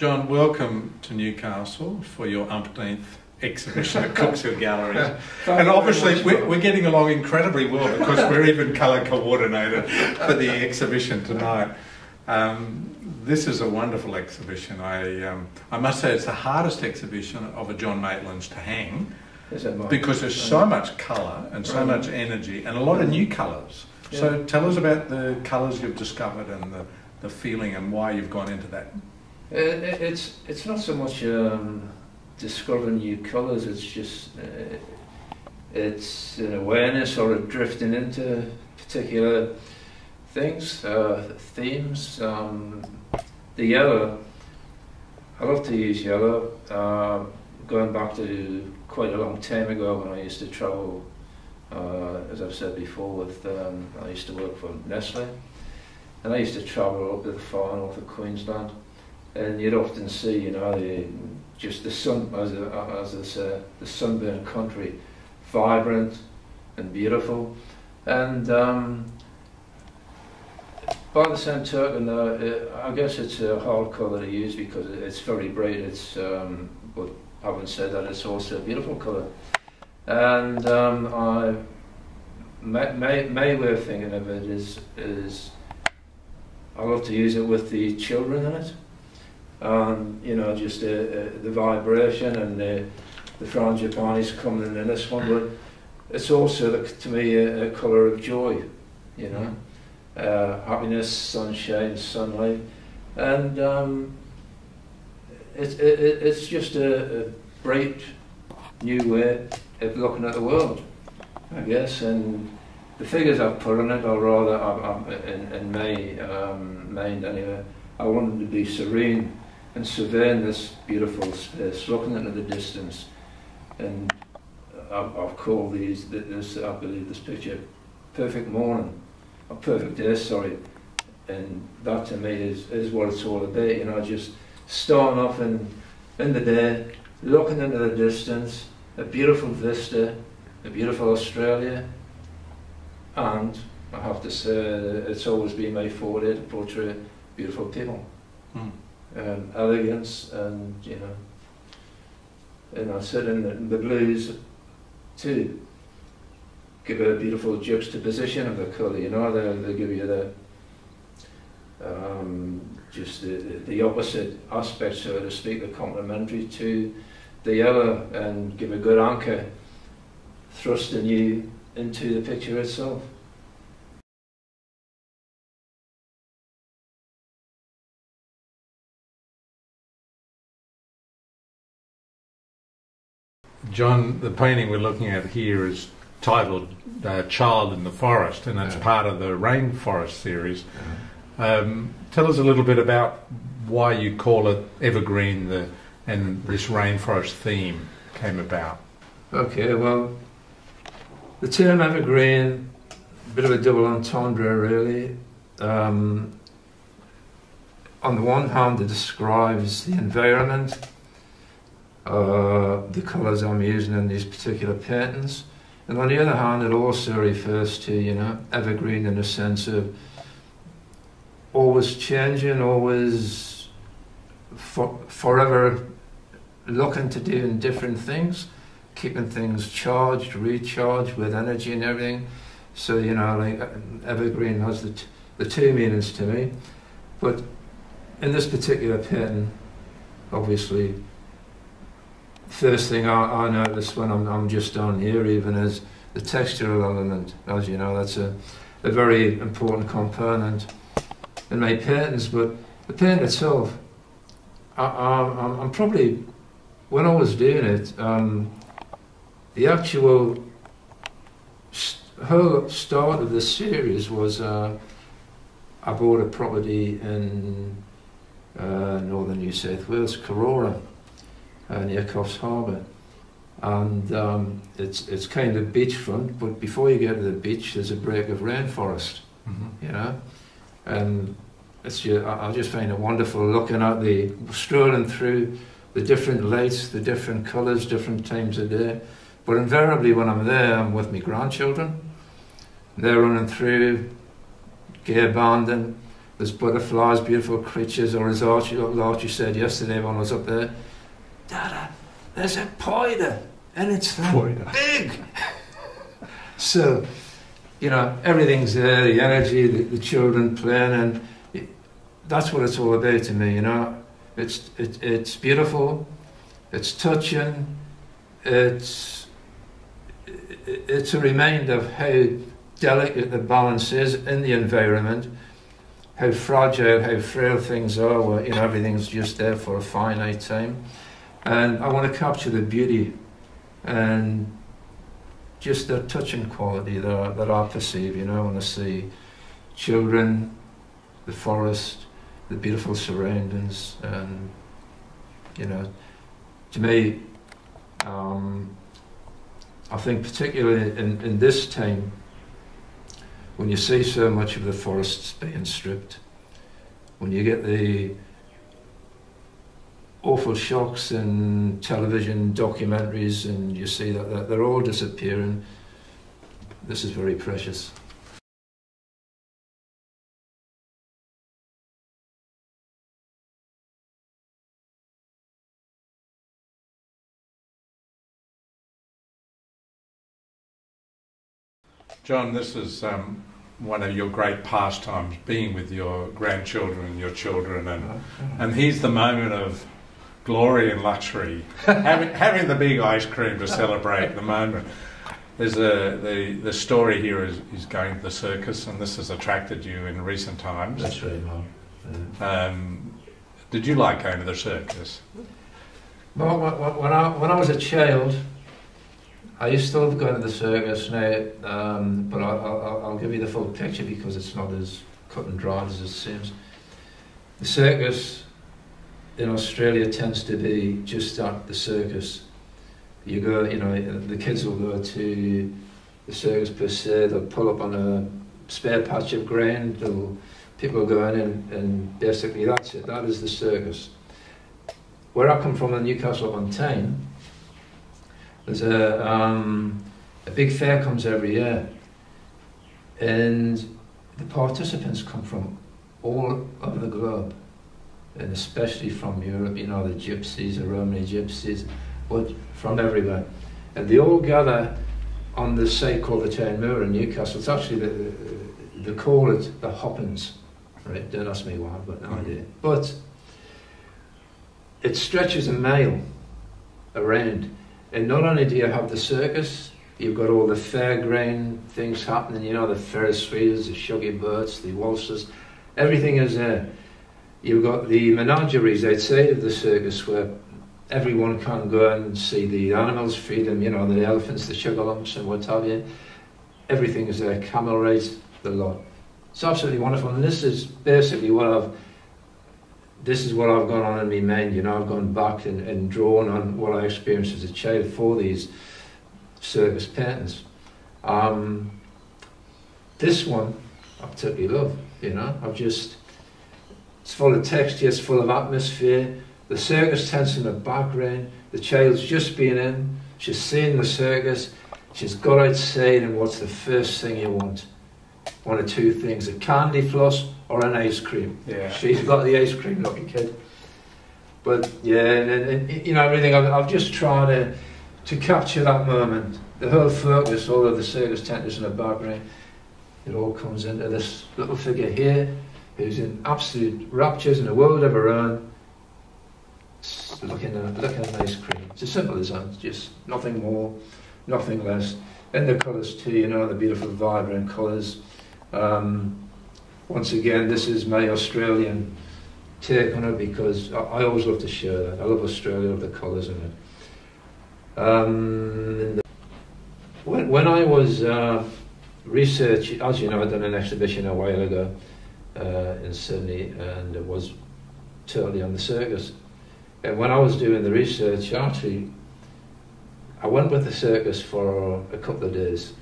John, welcome to Newcastle for your umpteenth exhibition at CooksHillGalleries. And obviously we're getting along incredibly well because we're even colour coordinated for the exhibition tonight. This is a wonderful exhibition. I must say it's the hardest exhibition of a John Maitland's to hang because there's so much colour and so much energy and a lot of new colours. Yeah. So tell us about the colours you've discovered and the feeling and why you've gone into that. It's not so much discovering new colours, it's just it's an awareness or a drifting into particular things, themes. The yellow, I love to use yellow, going back to quite a long time ago when I used to travel, as I've said before, with I used to work for Nestle, and I used to travel up to the far north of Queensland. And you'd often see, you know, just the sun, as I say, the sunburned country, vibrant and beautiful. And by the same token, I guess it's a hard colour to use because it's very bright. It's, but having said that, it's also a beautiful colour. And my way of thinking of it is I love to use it with the children in it. You know, just the vibration and the frangipanis coming in this one, but it's also, to me, a colour of joy, you know, happiness, sunshine, sunlight, and it's just a bright new way of looking at the world, I guess, and the figures I've put on it, or rather, in my mind anyway, I want them to be serene and surveying this beautiful space, looking into the distance. And I've called this, I believe, this picture perfect morning, or perfect day, sorry. And that to me is what it's all about, you know, just starting off in the day, looking into the distance, a beautiful vista, a beautiful Australia, and I have to say it's always been my forte to portray beautiful people. Mm. Elegance, and you know, and I said in the blues too, give a beautiful juxtaposition of the colour, you know, they give you the just the opposite aspect, so to speak, the complementary to the yellow, and give a good anchor, thrusting you into the picture itself. John, the painting we're looking at here is titled Child in the Forest, and it's part of the Rainforest series. Tell us a little bit about why you call it Evergreen and this rainforest theme came about. Okay, well, the term Evergreen, a bit of a double entendre really. On the one hand, it describes the environment, the colours I'm using in these particular paintings, and on the other hand it also refers to, you know, evergreen in the sense of always changing, always forever looking to doing different things, keeping things charged, recharged with energy and everything. So, you know, like evergreen has the two meanings to me, but in this particular painting, obviously, first thing I notice when I'm just on here even is the textural element. As you know, that's a very important component in my paintings, but the painting itself, I'm probably, when I was doing it, the actual whole start of the series was I bought a property in northern New South Wales, Karora, near Coffs Harbour, and it's kind of beachfront, but before you get to the beach there's a break of rainforest, you know, and it's I just find it wonderful looking at strolling through the different lights, the different colours, different times of day. But invariably when I'm there, I'm with my grandchildren. They're running through, gay banding, There's butterflies, beautiful creatures, or as Archie said yesterday when I was up there, Dada, there's a poider, and it's that big. So, you know, everything's there, the energy, the children playing, and that's what it's all about to me, you know. It's beautiful, it's touching, it's a reminder of how delicate the balance is in the environment, how fragile, how frail things are, where, you know, everything's just there for a finite time. And I want to capture the beauty and just the touching quality that I perceive, you know, when I see children, the forest, the beautiful surroundings, and, you know, to me, I think particularly in this time, when you see so much of the forests being stripped, when you get the awful shocks in television documentaries and you see that they're all disappearing, this is very precious. John, this is one of your great pastimes, being with your grandchildren and your children, and here's the moment of glory and luxury, having the big ice cream to celebrate the moment. There's the story here is going to the circus, and this has attracted you in recent times. That's right, Mark. Did you like going to the circus? Well, when I was a child, I used to love going to the circus now, but I'll give you the full picture because it's not as cut and dried as it seems. The circus in Australia tends to be just at the circus. You go, you know, the kids will go to the circus per se, they'll pull up on a spare patch of ground, people will go in and basically that's it, that is the circus. Where I come from in Newcastle upon Tyne, there's a big fair comes every year, and the participants come from all over the globe, and especially from Europe, you know, the gypsies, the Romany gypsies, but from everywhere. And they all gather on the site called the Town Moor in Newcastle. It's actually, they call it the Hoppins, right? Don't ask me why, I've got no idea. But it stretches a mile around. And not only do you have the circus, you've got all the fairground things happening, you know, the Ferris wheels, the shuggy boats, the waltzes, everything is there. You've got the menageries outside of the circus where everyone can go and see the animals, feed them, you know, the elephants, the sugar lumps and what have you. Everything is there, camel race, the lot. It's absolutely wonderful, and this is basically what I've gone on in my mind, you know. I've gone back and drawn on what I experienced as a child for these circus paintings. This one I particularly love, you know. It's full of texture, it's full of atmosphere. The circus tents in the background, the child's just been in, she's seen the circus, she's got outside, and what's the first thing you want? One of two things, a candy floss or an ice cream. Yeah. She's got the ice cream, lucky kid. But yeah, and you know, everything, I've just tried to capture that moment. The whole focus, although the circus tent is in the background, it all comes into this little figure here, who's in absolute raptures in a world of her own, looking at an ice cream. It's as simple as that, just nothing more, nothing less. And the colours too, you know, the beautiful vibrant colours. Once again, this is my Australian take on it because I always love to share that. I love Australia, I love the colours in it. When I was researching, as you know, I'd done an exhibition a while ago in Sydney, and it was totally on the circus. And when I was doing the research, actually, I went with the circus for a couple of days.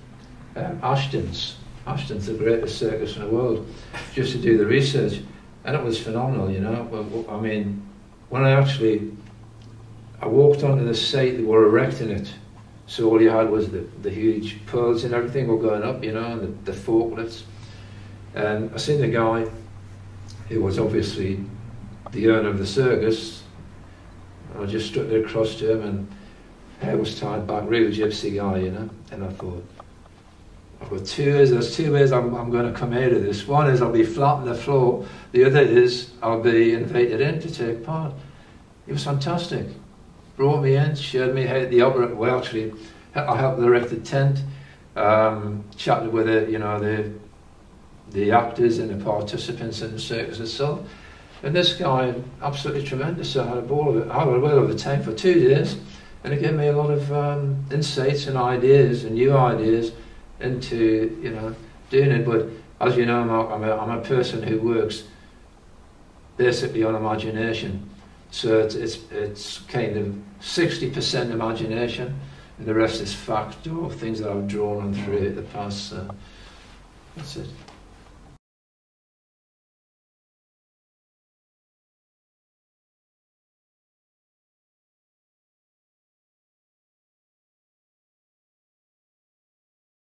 Ashton's the greatest circus in the world, just to do the research, and it was phenomenal, you know. But, I mean, when I walked onto the site, they were erecting it, so all you had was the huge poles and everything were going up, you know, and the forklifts. And I seen the guy who was obviously the owner of the circus. I just struck it across to him, and hair was tied back, real gypsy guy, you know. And I thought, I've got there's two ways I'm going to come out of this. One is I'll be flat on the floor. The other is I'll be invited in to take part. It was fantastic. Brought me in, showed me how the opera. Well, actually, I helped erect the tent. Chatted with the actors and the participants in the circus itself. And this guy, absolutely tremendous. I had a ball of it. I had a whale of a time for 2 days, and it gave me a lot of insights and ideas and new ideas into doing it. But as you know, Mark, I'm a person who works basically on imagination. So it's kind of 60% imagination, and the rest is fact or things that I've drawn on through the past. So that's it.